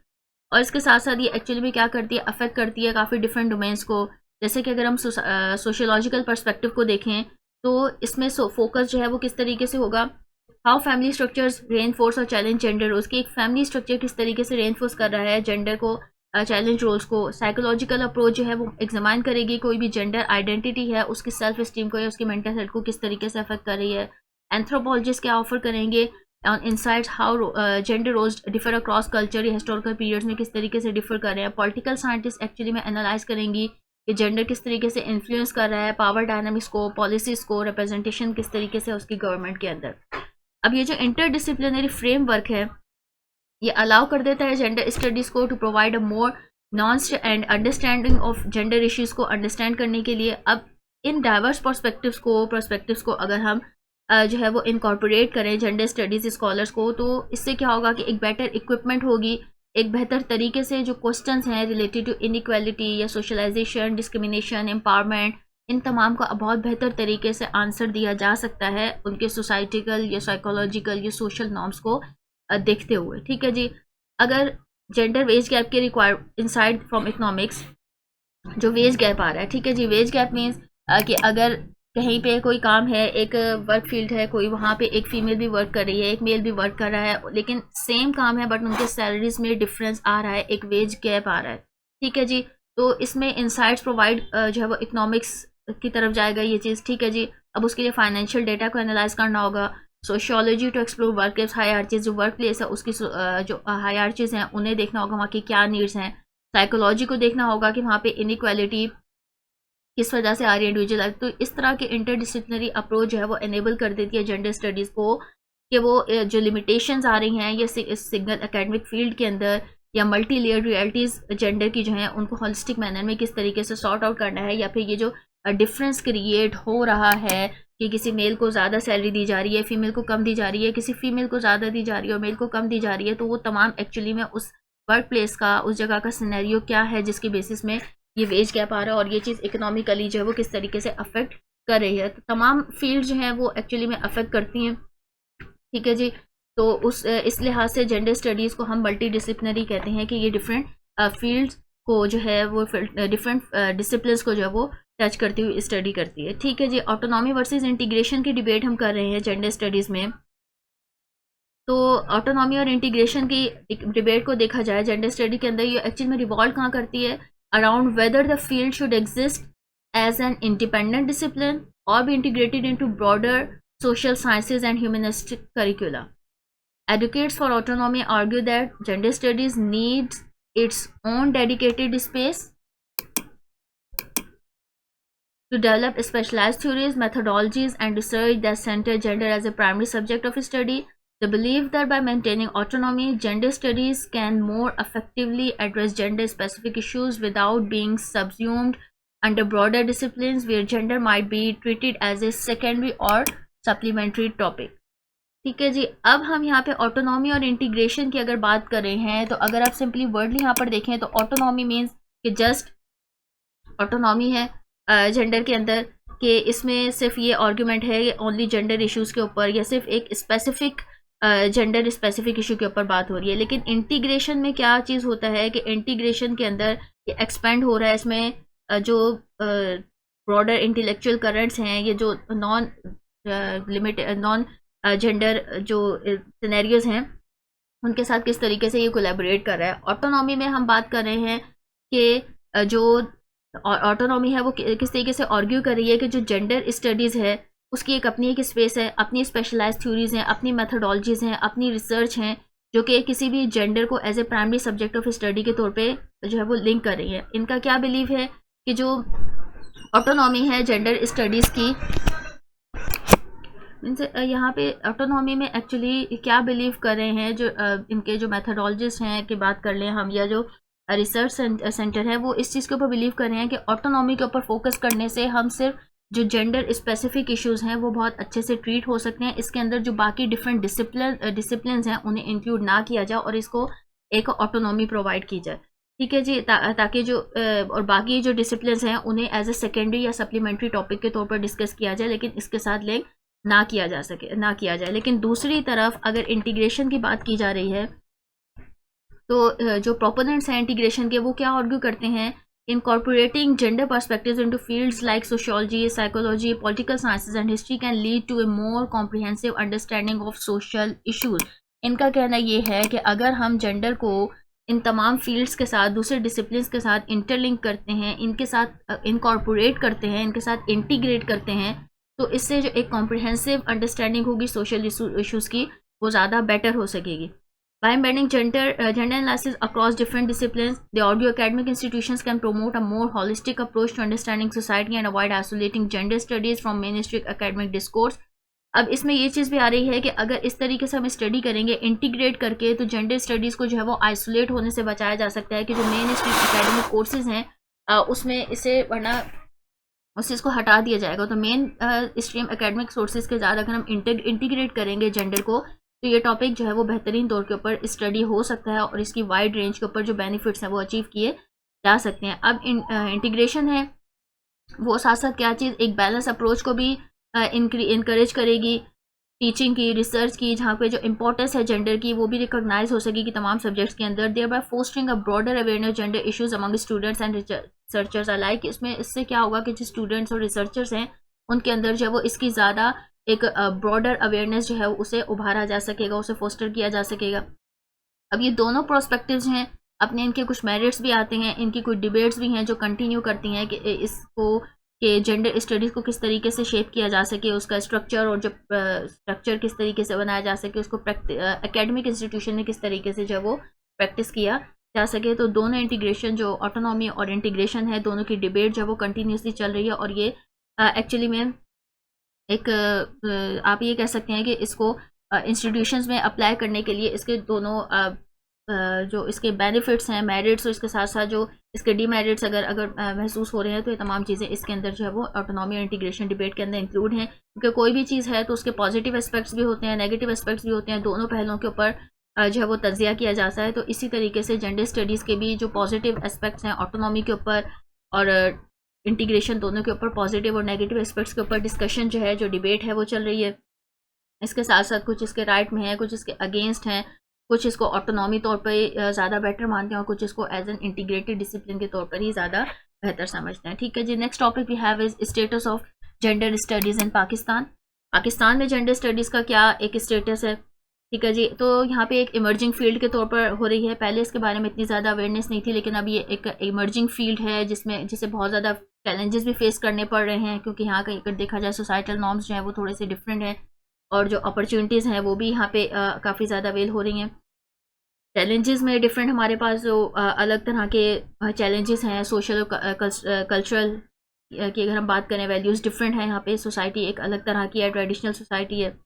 और इसके साथ साथ ये एक्चुअली में क्या करती है, अफेक्ट करती है काफ़ी डिफरेंट डोमेन्स को। जैसे कि अगर हम सोशियोलॉजिकल पर्सपेक्टिव को देखें तो इसमें फोकस जो है वो किस तरीके से होगा, हाउ फैमिली स्ट्रक्चर्स रेनफोर्स और चैलेंज जेंडर रोल्स, की एक फैमिली स्ट्रक्चर किस तरीके से रेनफोर्स कर रहा है जेंडर को, चैलेंज रोल्स को। साइकोलॉजिकल अप्रोच जो है वो एग्जामाइन करेगी कोई भी जेंडर आइडेंटिटी है उसकी सेल्फ स्टीम को या उसकी मेंटल हेल्थ को किस तरीके से अफेक्ट कर रही है। एंथ्रोपोलॉजिस्ट क्या ऑफर करेंगे on insights how gender roles differ across culture या हिस्टोरिकल पीरियड्स में किस तरीके से डिफर कर रहे हैं। पॉलिटिकल साइंटिस्ट एक्चुअली में एनालाइज करेंगी कि जेंडर किस तरीके से इन्फ्लुएंस कर रहा है पावर डायनामिक्स को, पॉलिसीज़ को, रिप्रेजेंटेशन किस तरीके से उसकी गवर्नमेंट के अंदर। अब ये जो इंटरडिसिप्लिनरी फ्रेमवर्क है ये अलाउ कर देता है जेंडर स्टडीज़ को to provide a more nuanced and understanding of gender issues को अंडरस्टैंड करने के लिए। अब इन डाइवर्स पर्सपेक्टिव्स को अगर हम जो है वो इनकॉर्पोरेट करें जेंडर स्टडीज़ स्कॉलर्स को, तो इससे क्या होगा कि एक बेटर इक्विपमेंट होगी, एक बेहतर तरीके से जो क्वेश्चंस हैं रिलेटेड टू इनइक्वालिटी या सोशलाइजेशन, डिस्क्रिमिनेशन, एम्पावरमेंट, इन तमाम का बहुत बेहतर तरीके से आंसर दिया जा सकता है उनके सोसाइटिकल या साइकोलॉजिकल या सोशल नॉर्म्स को देखते हुए। ठीक है जी, अगर जेंडर वेज गैप के रिक्वायर इनसाइड फ्रॉम इकोनॉमिक्स जो वेज गैप आ रहा है, ठीक है जी, वेज गैप मीन्स कि अगर कहीं पे कोई काम है, एक वर्क फील्ड है कोई, वहाँ पे एक फीमेल भी वर्क कर रही है, एक मेल भी वर्क कर रहा है, लेकिन सेम काम है बट उनके सैलरीज में डिफरेंस आ रहा है, एक वेज गैप आ रहा है। ठीक है जी, तो इसमें इंसाइट्स प्रोवाइड जो है वो इकोनॉमिक्स की तरफ जाएगा ये चीज़। ठीक है जी, अब उसके लिए फाइनेंशियल डेटा को एनालाइज करना होगा, सोशियोलॉजी टू एक्सप्लोर वर्क हायरार्चीज, जो वर्क प्लेस है उसकी जो हायरार्चीज हैं उन्हें देखना होगा, वहाँ की क्या नीड्स हैं। साइकोलॉजी को देखना होगा कि वहाँ पे इनइक्वालिटी किस वजह से आ रही है इंडिविजुअल। तो इस तरह के इंटरडिसिप्लिनरी अप्रोच जो है वो एनेबल कर देती है जेंडर स्टडीज़ को कि वो जो लिमिटेशंस आ रही हैं ये इस सिंगल एकेडमिक फील्ड के अंदर या मल्टी लेयर्ड रियलिटीज़ जेंडर की जो हैं उनको हॉलिस्टिक मैनर में किस तरीके से सॉर्ट आउट करना है, या फिर ये जो डिफरेंस क्रिएट हो रहा है कि किसी मेल को ज़्यादा सैलरी दी जा रही है, फीमेल को कम दी जा रही है, किसी फीमेल को ज़्यादा दी जा रही है और मेल को कम दी जा रही है, तो वो तमाम एक्चुअली में उस वर्क प्लेस का, उस जगह का सिनेरियो क्या है जिसकी बेसिस में ये वेज गैप आ रहा है और ये चीज़ इकोनॉमिकली जो है वो किस तरीके से अफेक्ट कर रही है। तो तमाम फील्ड जो हैं वो एक्चुअली में अफेक्ट करती हैं ठीक है जी। तो इस लिहाज से जेंडर स्टडीज़ को हम मल्टी डिसिप्लिनरी कहते हैं कि ये डिफरेंट फील्ड्स को जो है वो डिफरेंट डिसिप्लिन्स को जो है वो टच करती हुई स्टडी करती है। ठीक है जी। ऑटोनॉमी वर्सेस इंटीग्रेशन की डिबेट हम कर रहे हैं जेंडर स्टडीज़ में। तो ऑटोनॉमी और इंटीग्रेशन की डिबेट को देखा जाए जेंडर स्टडी के अंदर, ये एक्चुअली में रिवॉल्व कहाँ करती है, around whether the field should exist as an independent discipline और be integrated into broader social sciences and humanistic curricula. Advocates for autonomy argue that gender studies needs its own dedicated space to develop specialized theories, methodologies, and research that center gender as a primary subject of study. They believe that by maintaining autonomy, gender studies can more effectively address gender-specific issues without being subsumed under broader disciplines where gender might be treated as a secondary or supplementary topic. ठीक है जी। अब हम यहाँ पे autonomy और integration की अगर बात कर रहे हैं, तो अगर आप सिंपली वर्डली यहाँ पर देखें तो ऑटोनॉमी मीन्स कि जस्ट ऑटोनॉमी है जेंडर के अंदर, कि इसमें सिर्फ ये आर्ग्यूमेंट है ओनली जेंडर इश्यूज़ के ऊपर या सिर्फ एक स्पेसिफिक जेंडर स्पेसिफिक इशू के ऊपर बात हो रही है। लेकिन इंटीग्रेशन में क्या चीज़ होता है कि इंटीग्रेशन के अंदर ये एक्सपेंड हो रहा है, इसमें जो ब्रॉडर इंटेलेक्चुअल करंट्स हैं, ये जो नॉन जेंडर जो सिनेरियोज हैं उनके साथ किस तरीके से ये कोलैबोरेट कर रहा है। ऑटोनॉमी में हम बात कर रहे हैं कि जो ऑटोनॉमी है वो किस तरीके से आर्ग्यू कर रही है कि जो जेंडर स्टडीज़ है उसकी एक अपनी एक स्पेस है, अपनी स्पेशलाइज्ड थ्योरीज हैं, अपनी मेथोडोलॉजीज़ हैं, अपनी रिसर्च हैं, जो कि किसी भी जेंडर को as a primary subject of study के तौर पे जो है वो लिंक कर रही है। इनका क्या बिलीव है कि जो ऑटोनॉमी है जेंडर स्टडीज़ की, यहाँ पे ऑटोनॉमी में एक्चुअली क्या बिलीव कर रहे हैं, जो इनके जो मैथडोलॉजिस्ट हैं की बात कर लें हम, या जो रिसर्च सेंटर है, वो इस चीज़ के ऊपर बिलीव कर रहे हैं कि ऑटोनॉमी के ऊपर फोकस करने से हम सिर्फ जो जेंडर स्पेसिफिक इश्यूज़ हैं वो बहुत अच्छे से ट्रीट हो सकते हैं। इसके अंदर जो बाकी डिफरेंट डिसिप्लिन हैं उन्हें इंक्लूड ना किया जाए और इसको एक ऑटोनॉमी प्रोवाइड की जाए। ठीक है जी। ताकि जो और बाकी जो डिसिप्लिन हैं उन्हें एज ए सेकेंडरी या सप्लीमेंट्री टॉपिक के तौर पर डिस्कस किया जाए, लेकिन इसके साथ लिंक ना किया जाए। लेकिन दूसरी तरफ अगर इंटीग्रेशन की बात की जा रही है, तो जो प्रोपोनेंट्स हैं इंटीग्रेशन के वो क्या आर्ग्यू करते हैं, incorporating gender perspectives into fields like sociology, psychology, political sciences and history can lead to a more comprehensive understanding of social issues. इनका कहना ये है कि अगर हम जेंडर को इन तमाम फील्ड्स के साथ, दूसरे डिसिप्लिन्स के साथ इंटरलिंक करते हैं, इनके साथ इनकॉर्पोरेट करते हैं, इनके साथ इंटीग्रेट करते हैं, तो इससे जो एक कॉम्प्रिहेंसिव अंडरस्टैंडिंग होगी सोशल इशूज़ की, वो ज़्यादा बेटर हो सकेगी। By embedding gender analysis across different disciplines, the audio academic institutions can promote a more holistic approach to understanding society and avoid isolating gender studies from mainstream academic discourse. अब इसमें ये चीज़ भी आ रही है कि अगर इस तरीके से हम स्टडी करेंगे इंटीग्रेट करके, तो जेंडर स्टडीज़ को जो है वो आइसोलेट होने से बचाया जा सकता है कि जो मेन स्ट्रीम एकेडमिक कोर्सेज हैं उसमें इसे वरना उस चीज़ को हटा दिया जाएगा। तो मेन स्ट्रीम एकेडमिक सोर्सेज के साथ अगर हम इंटीग्रेट करेंगे जेंडर को, तो ये टॉपिक जो है वो बेहतरीन तौर के ऊपर स्टडी हो सकता है और इसकी वाइड रेंज के ऊपर जो बेनिफिट्स हैं वो अचीव किए जा सकते हैं। अब इंटीग्रेशन है वो साथ साथ क्या चीज़, एक बैलेंस अप्रोच को भी इनकरेज करेगी, टीचिंग की, रिसर्च की, जहाँ पे जो इंपॉर्टेंस है जेंडर की वो भी रिकॉग्नाइज हो सकेगी तमाम सब्जेक्ट्स के अंदर, thereby fostering a broader awareness gender issues among students and researchers alike. इसमें इससे क्या होगा कि जो स्टूडेंट्स और रिसर्चर्स हैं उनके अंदर जो है वो इसकी ज़्यादा एक ब्रॉडर अवेयरनेस जो है उसे उभारा जा सकेगा, उसे फोस्टर किया जा सकेगा। अब ये दोनों प्रोस्पेक्टिव्स हैं, अपने इनके कुछ मेरिट्स भी आते हैं, इनकी कुछ डिबेट्स भी हैं जो कंटिन्यू करती हैं कि इसको कि जेंडर स्टडीज़ को किस तरीके से शेप किया जा सके, उसका स्ट्रक्चर और जो स्ट्रक्चर किस तरीके से बनाया जा सके, उसको एकेडमिक इंस्टीट्यूशन में किस तरीके से जो वो प्रैक्टिस किया जा सके। तो दोनों इंटीग्रेशन, जो ऑटोनॉमी और इंटीग्रेशन है, दोनों की डिबेट जो वो कंटिन्यूसली चल रही है और ये एक्चुअली में एक आप ये कह सकते हैं कि इसको इंस्टीट्यूशंस में अप्लाई करने के लिए इसके दोनों जो इसके बेनिफिट्स हैं, मेरिट्स, और इसके साथ साथ जो इसके डीमेरिट्स अगर महसूस हो रहे हैं, तो ये तमाम चीज़ें इसके अंदर जो है वो ऑटोनॉमी और इंटीग्रेशन डिबेट के अंदर इंक्लूड हैं। क्योंकि कोई भी चीज़ है तो उसके पॉजिटिव एस्पेक्ट्स भी होते हैं, नेगेटिव एस्पेक्ट्स भी होते हैं, दोनों पहलुओं के ऊपर जो है वो तज्जिया किया जाता है। तो इसी तरीके से जेंडर स्टडीज़ के भी जो पॉजिटिव एस्पेक्ट्स हैं ऑटोनॉमी के ऊपर और इंटीग्रेशन, दोनों के ऊपर पॉजिटिव और नेगेटिव एस्पेक्ट्स के ऊपर डिस्कशन जो है, जो डिबेट है वो चल रही है। इसके साथ साथ कुछ इसके राइट में है, कुछ इसके अगेंस्ट हैं, कुछ इसको ऑटोनॉमी तौर पर ज़्यादा बेटर मानते हैं और कुछ इसको एज एन इंटीग्रेटेड डिसिप्लिन के तौर पर ही ज़्यादा बेहतर समझते हैं। ठीक है जी, next topic we have is status of gender studies in Pakistan. Pakistan में जेंडर स्टडीज़ का क्या एक स्टेटस है। ठीक है जी, तो यहाँ पे एक इमर्जिंग फील्ड के तौर पर हो रही है। पहले इसके बारे में इतनी ज़्यादा अवेयरनेस नहीं थी, लेकिन अब ये एक इमर्जिंग फील्ड है जिसे बहुत ज़्यादा चैलेंजेस भी फेस करने पड़ रहे हैं, क्योंकि यहाँ का अगर देखा जाए सोसाइटल नॉर्म्स जो हैं वो थोड़े से डिफरेंट हैं और जो अपॉर्चुनिटीज़ हैं वो भी यहाँ पे काफ़ी ज़्यादा अवेल हो रही हैं। चैलेंजेस में डिफरेंट हमारे पास जो अलग तरह के चैलेंजेस हैं सोशल कल्चरल की अगर हम बात करें, वैल्यूज़ डिफरेंट है। यहाँ पे सोसाइटी एक अलग तरह की है, ट्रेडिशनल सोसाइटी है।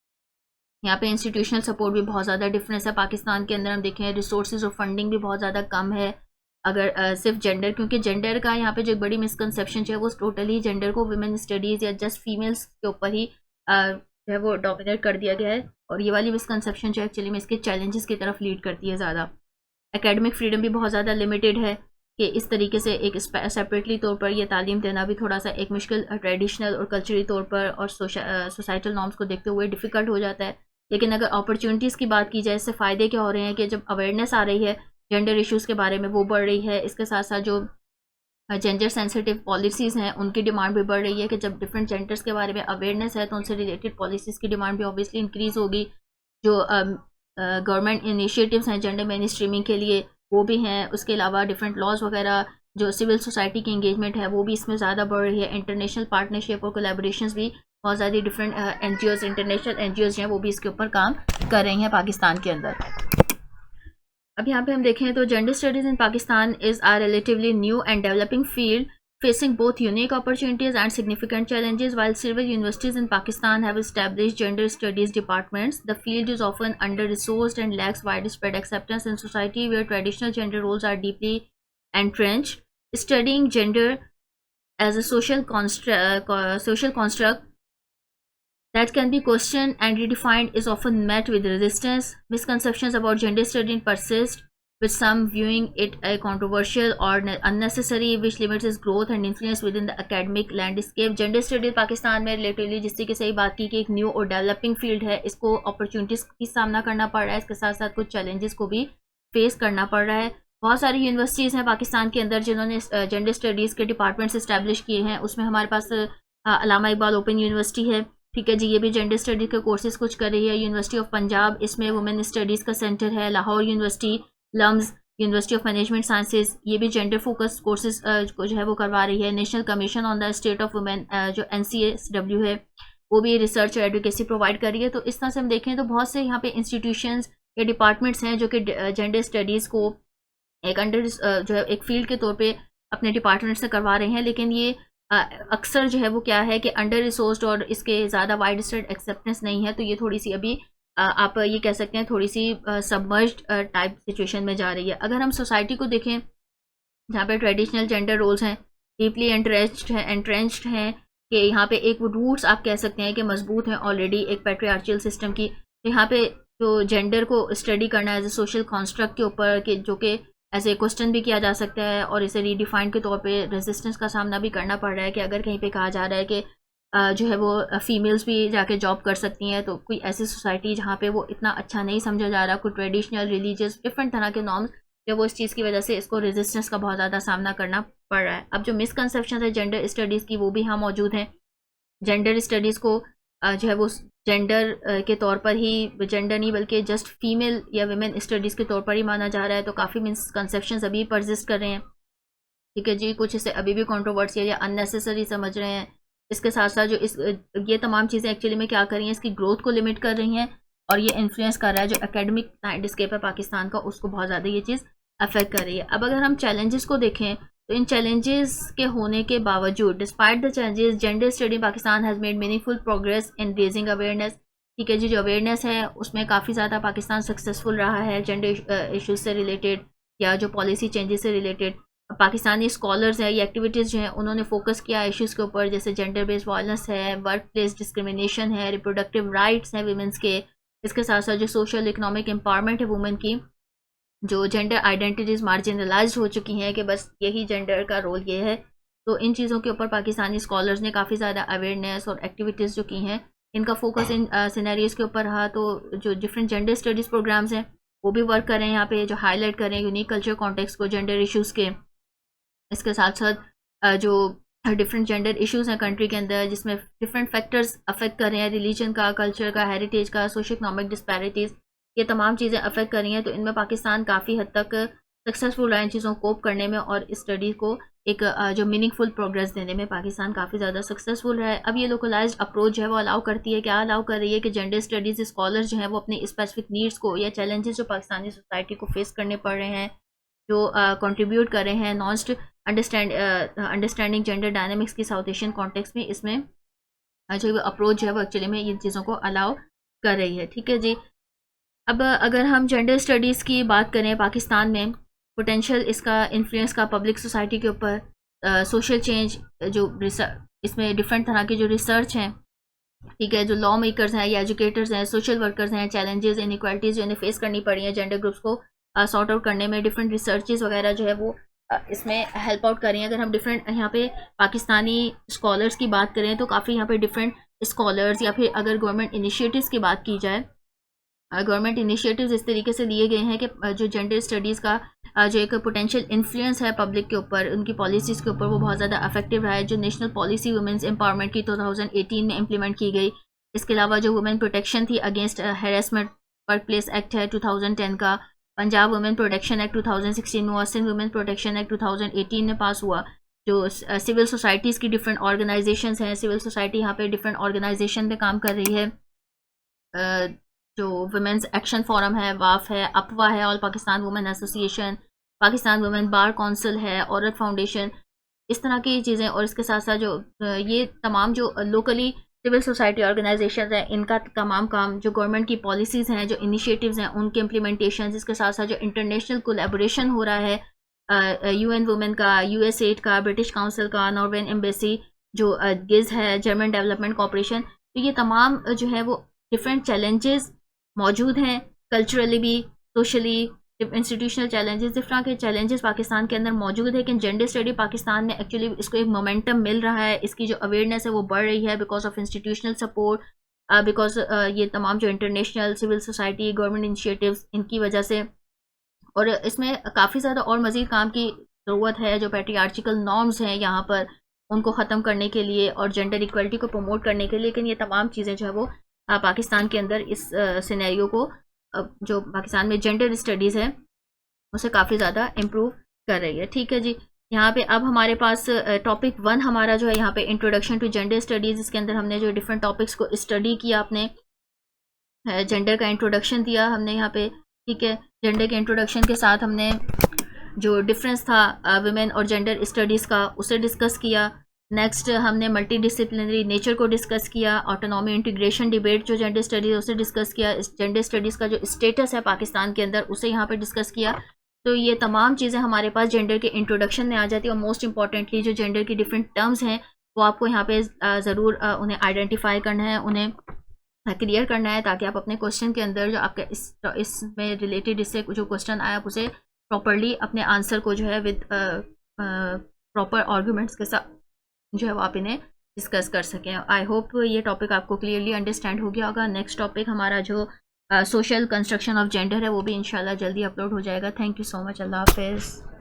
यहाँ पे इंस्टीट्यूशनल सपोर्ट भी बहुत ज़्यादा डिफरेंस है। पाकिस्तान के अंदर हम देखें रिसोर्सेज और फंडिंग भी बहुत ज़्यादा कम है। अगर सिर्फ जेंडर, क्योंकि जेंडर का यहाँ पे जो बड़ी मिसकंसेप्शन है वो टोटली जेंडर को वुमेन स्टडीज़ या जस्ट फीमेल्स के ऊपर ही जो है वो डोमिनेट कर दिया गया है, और ये वाली मिसकंसेप्शन जो एक्चुअली में इसके चैलेंजेस की तरफ लीड करती है ज़्यादा। एकेडमिक फ्रीडम भी बहुत ज़्यादा लिमिटेड है कि इस तरीके से एक सेपरेटली तौर पर यह तालीम देना भी थोड़ा सा एक मुश्किल ट्रेडिशनल और कल्चरली तौर पर और सोसाइटल नॉर्म्स को देखते हुए डिफ़िकल्ट हो जाता है। लेकिन अगर अपॉर्चुनिटीज़ की बात की जाए, इससे फ़ायदे क्या हो रहे हैं कि जब अवेयरनेस आ रही है जेंडर इश्यूज़ के बारे में वो बढ़ रही है। इसके साथ साथ जो जेंडर सेंसिटिव पॉलिसीज़ हैं उनकी डिमांड भी बढ़ रही है कि जब डिफरेंट जेंडर्स के बारे में अवेयरनेस है तो उनसे रिलेटेड पॉलिसीज़ की डिमांड भी ऑब्वियसली इंक्रीज़ होगी। जो गवर्नमेंट इनिशिएटिव्स हैं जेंडर मेन स्ट्रीमिंग के लिए वो भी हैं। उसके अलावा डिफरेंट लॉज वगैरह, जो सिविल सोसाइटी की इंगेजमेंट है वो भी इसमें ज़्यादा बढ़ रही है। इंटरनेशनल पार्टनरशिप और कोलैबोरेशंस भी बहुत ज़्यादा डिफरेंट NGOs, इंटरनेशनल NGOs हैं वो भी इसके ऊपर काम कर रही हैं पाकिस्तान के अंदर। अब यहाँ पे हम देखें तो gender studies in Pakistan is a relatively new and developing field facing both unique opportunities and significant challenges. While several universities in Pakistan have established gender studies departments, the field is often under-resourced and lacks widespread acceptance in society where traditional gender roles are deeply entrenched. Studying gender as a social construct that can be questioned and redefined is often met with resistance. Misconceptions about gender studies persist, with some viewing it as controversial or unnecessary, which limits its growth and influence within the academic landscape. Gender studies Pakistan में relatively जिस तरीके से सही बात की कि एक new और डेवलपिंग फील्ड है, इसको अपॉर्चुनिटीज़ की सामना करना पड़ रहा है, इसके साथ साथ कुछ चैलेंजेस को भी फेस करना पड़ रहा है। बहुत सारी यूनिवर्सिटीज़ हैं पाकिस्तान के अंदर जिन्होंने जेंडर स्टडीज़ के डिपार्टमेंट्स इस्टेब्लिश किए हैं। उसमें हमारे पास अल्लामा इकबाल ओपन यूनिवर्सिटी है। ठीक है जी, ये भी जेंडर स्टडीज़ के कोर्सेज़ कुछ कर रही है। यूनिवर्सिटी ऑफ पंजाब, इसमें वुमेन स्टडीज़ का सेंटर है। Lahore university, LUMS, university of management sciences, ये भी जेंडर फोकस कोर्सेज को जो है वो करवा रही है। National commission on the state of women जो NCSW है वो भी रिसर्च और एडवोकेसी प्रोवाइड कर रही है। तो इस तरह से हम देखें तो बहुत से यहाँ पे इंस्टीट्यूशंस या डिपार्टमेंट्स हैं जो कि जेंडर स्टडीज़ को एक अंडर जो है एक फील्ड के तौर पे अपने डिपार्टमेंट से करवा रहे हैं। लेकिन ये अक्सर जो है वो क्या है कि अंडर रिसोर्स्ड और इसके ज़्यादा वाइड स्प्रेड एक्सेप्टेंस नहीं है। तो ये थोड़ी सी अभी आप ये कह सकते हैं थोड़ी सी सबमर्ज्ड टाइप सिचुएशन में जा रही है। अगर हम सोसाइटी को देखें जहाँ पे ट्रेडिशनल जेंडर रोल्स हैं डीपली एंट्रेंच्ड हैं कि यहाँ पे एक वो रूट्स आप कह सकते हैं कि मजबूत हैं ऑलरेडी एक पैट्रियार्चियल सिस्टम की। तो यहाँ पे जो जेंडर को स्टडी करना एज ए सोशल कॉन्स्ट्रक्ट के ऊपर कि जो कि एज ए क्वेश्चन भी किया जा सकता है और इसे रीडिफाइंड के तौर पे रेजिस्टेंस का सामना भी करना पड़ रहा है कि अगर कहीं पे कहा जा रहा है कि जो है वो फीमेल्स भी जाके जॉब कर सकती हैं, तो कोई ऐसी सोसाइटी जहाँ पे वो इतना अच्छा नहीं समझा जा रहा, कोई ट्रेडिशनल रिलीजियस डिफरेंट तरह के नॉर्म्स जो वो इस चीज़ की वजह से इसको रेजिस्टेंस का बहुत ज़्यादा सामना करना पड़ रहा है। अब जो मिसकंसेप्शन है जेंडर स्टडीज़ की वो भी यहाँ मौजूद हैं। जेंडर स्टडीज़ को जो है वो जेंडर के तौर पर ही, जेंडर नहीं बल्कि जस्ट फीमेल या वुमेन स्टडीज़ के तौर पर ही माना जा रहा है। तो काफ़ी मिसकंसेप्शंस अभी परसिस्ट कर रहे हैं। ठीक है जी, कुछ इसे अभी भी कंट्रोवर्शियल या अननेसेसरी समझ रहे हैं। इसके साथ साथ जो ये तमाम चीज़ें एक्चुअली में क्या कर रही हैं, इसकी ग्रोथ को लिमिट कर रही हैं और ये इन्फ्लुएंस कर रहा है जो एकेडमिक लैंडस्केप है पाकिस्तान का, उसको बहुत ज़्यादा ये चीज़ अफेक्ट कर रही है। अब अगर हम चैलेंजेस को देखें तो इन चैलेंजेस के होने के बावजूद, despite the challenges, gender study Pakistan has made meaningful progress in raising awareness. ठीक है जी, जो अवेयरनेस है उसमें काफ़ी ज़्यादा पाकिस्तान सक्सेसफुल रहा है जेंडर इशूज़ से रिलेटेड या जो पॉलिसी चेंजेस से रिलेटेड। पाकिस्तानी स्कॉलर्स हैं, ये एक्टिविटीज़ जो हैं उन्होंने फोकस किया इश्यूज़ के ऊपर, जैसे जेंडर बेस्ड वायलेंस है, वर्क प्लेस डिस्क्रिमिनेशन है, रिप्रोडक्टिव राइट्स हैं वुमेंस के। इसके साथ साथ जो सोशल इकोनॉमिक एम्पावरमेंट है वुमेन की, जो जेंडर आइडेंटिटीज़ मार्जिनलाइज्ड हो चुकी हैं कि बस यही जेंडर का रोल ये है। तो इन चीज़ों के ऊपर पाकिस्तानी स्कॉलर्स ने काफ़ी ज़्यादा अवेयरनेस और एक्टिविटीज़ जो की हैं इनका फोकस इन सिनेरियोज के ऊपर रहा। तो जो डिफरेंट जेंडर स्टडीज़ प्रोग्राम्स हैं वो भी वर्क कर रहे हैं यहाँ पे, जो हाईलाइट कर रहे हैं यूनिक कल्चर कॉन्टेक्स्ट को जेंडर इश्यूज़ के। इसके साथ साथ जो डिफरेंट जेंडर इश्यूज़ हैं कंट्री के अंदर, जिसमें डिफरेंट फैक्टर्स अफेक्ट कर रहे हैं, रिलीजन का, कल्चर का, हेरिटेज का, सोशो इकनॉमिक डिस्पैरिटीज़, ये तमाम चीज़ें अफेक्ट कर रही हैं। तो इनमें पाकिस्तान काफ़ी हद तक सक्सेसफुल रहा इन चीज़ों को कोप करने में, और इस स्टडी को एक जो मीनिंगफुल प्रोग्रेस देने में पाकिस्तान काफ़ी ज़्यादा सक्सेसफुल रहा है। अब ये लोकलाइज्ड अप्रोच जो है वो अलाउ करती है, क्या अलाउ कर रही है कि जेंडर स्टडीज़ स्कॉलर्स जो हैं वो अपनी स्पेसिफिक नीड्स को या चैलेंजेस जो पाकिस्तानी सोसाइटी को फेस करने पड़ रहे हैं, जो कंट्रीब्यूट कर रहे हैं नॉस्ट अंडरस्टैंडिंग जेंडर डायनामिक्स की साउथ एशियन कॉन्टेक्स्ट में, इसमें जो अप्रोच है वो एक्चुअली में इन चीज़ों को अलाउ कर रही है। ठीक है जी। अब अगर हम जेंडर स्टडीज़ की बात करें पाकिस्तान में, पोटेंशियल इसका इन्फ्लुएंस का पब्लिक सोसाइटी के ऊपर, सोशल चेंज, जो इसमें डिफरेंट तरह के जो रिसर्च हैं, ठीक है, जो लॉ मेकर्स हैं या एजुकेटर्स हैं, सोशल वर्कर्स हैं, चैलेंजेस इनइक्वालिटीज़ जो इन्हें फेस करनी पड़ी हैं जेंडर ग्रुप्स को सॉर्ट आउट करने में, डिफरेंट रिसर्चेस वगैरह जो है वो इसमें हेल्प आउट कर रही हैं। अगर हम डिफरेंट यहाँ पे पाकिस्तानी स्कॉलर्स की बात करें तो काफ़ी यहाँ पे डिफरेंट स्कॉलर्स, या फिर अगर गवर्नमेंट इनिशिएटिव्स की बात की जाए, गवर्नमेंट इनिशिएटिव्स इस तरीके से लिए गए हैं कि जो जेंडर स्टडीज़ का जो एक पोटेंशियल इन्फ्लुएंस है पब्लिक के ऊपर, उनकी पॉलिसीज़ के ऊपर, वो बहुत ज़्यादा इफेक्टिव रहा है। जो नेशनल पॉलिसी वुमेंस एम्पावरमेंट की 2018 में इम्प्लीमेंट की गई, इसके अलावा जो वुमेन प्रोटेक्शन थी against harassment work place act है 2010 का, पंजाब वुमेन प्रोटेक्शन एक्ट 2016 हुआ, सिंध वुमेन प्रोटेक्शन एक्ट 2018 में पास हुआ। जो सिविल सोसाइटीज़ की डिफरेंट ऑर्गेनाइजेशंस हैं, सिविल सोसाइटी यहाँ पे डिफरेंट ऑर्गेनाइजेशन में काम कर रही है, जो वुमेंस एक्शन फोरम है, वाफ है, अपवा है, all Pakistan women association, Pakistan women bar council है, औरत फाउंडेशन, इस तरह की चीज़ें। और इसके साथ साथ जो ये तमाम जो लोकली सिविल सोसाइटी ऑर्गेनाइजेशन हैं, इनका तमाम काम जो गवर्नमेंट की पॉलिसीज़ हैं, जो इनिशिएटिव्स हैं, उनके इम्प्लीमेंटेशन, इसके साथ साथ जो इंटरनेशनल कोलैबोरेशन हो रहा है UN वुमेन का, USAID का, ब्रिटिश काउंसिल का, नॉर्वेन एम्बेसी, जो गिज़ है, जर्मन डेवलपमेंट कॉर्पोरेशन, तो ये तमाम जो है वो डिफरेंट चैलेंजेस मौजूद हैं, कल्चरली भी, सोशली, इंस्टीट्यूशनल चैलेंजेस, डिफरेंट के चैलेंजेस पाकिस्तान के अंदर मौजूद है। लेकिन जेंडर स्टडी पाकिस्तान में एक्चुअली इसको एक मोमेंटम मिल रहा है, इसकी जो अवेयरनेस है वो बढ़ रही है because of institutional support, because ये तमाम जो international civil society government initiatives, इनकी वजह से। और इसमें काफ़ी ज़्यादा और मज़ीद काम की ज़रूरत है। जो पैट्रियार्चिकल नॉर्म्स हैं यहाँ पर, उनको ख़त्म करने के लिए और जेंडर इक्वलिटी को प्रमोट करने के लिए। लेकिन ये तमाम चीज़ें जो है वो पाकिस्तान के अंदर इस सिनेरियो को, जो पाकिस्तान में जेंडर स्टडीज़ है, उसे काफ़ी ज़्यादा इम्प्रूव कर रही है। ठीक है जी। यहाँ पे अब हमारे पास टॉपिक 1 हमारा जो है यहाँ पे इंट्रोडक्शन टू जेंडर स्टडीज़, इसके अंदर हमने जो डिफरेंट टॉपिक्स को स्टडी किया, अपने जेंडर का इंट्रोडक्शन दिया हमने यहाँ पे। ठीक है, जेंडर के इंट्रोडक्शन के साथ हमने जो डिफरेंस था वुमेन और जेंडर स्टडीज़ का, उसे डिस्कस किया। नेक्स्ट हमने मल्टी डिसिप्लिनरी नेचर को डिस्कस किया, ऑटोनॉमी इंटीग्रेशन डिबेट जो जेंडर स्टडीज़ है उसे डिस्कस किया, जेंडर स्टडीज़ का जो स्टेटस है पाकिस्तान के अंदर उसे यहाँ पे डिस्कस किया। तो ये तमाम चीज़ें हमारे पास जेंडर के इंट्रोडक्शन में आ जाती है। और मोस्ट इंपॉर्टेंटली जो जेंडर की डिफरेंट टर्म्स हैं वो आपको यहाँ पे ज़रूर उन्हें आइडेंटिफाई करना है, उन्हें क्लियर करना है, ताकि आप अपने क्वेश्चन के अंदर जो आपका इसमें रिलेटेड इससे जो क्वेश्चन आया आप उसे प्रॉपरली अपने आंसर को जो है विद प्रॉपर आर्गूमेंट्स के साथ जो है वो आप इन्हें डिस्कस कर सकें। आई होप ये टॉपिक आपको क्लियरली अंडरस्टैंड हो गया होगा। नेक्स्ट टॉपिक हमारा जो सोशल कंस्ट्रक्शन ऑफ जेंडर है वो भी इंशाल्लाह जल्दी अपलोड हो जाएगा। Thank you so much. अल्लाह हाफिज़।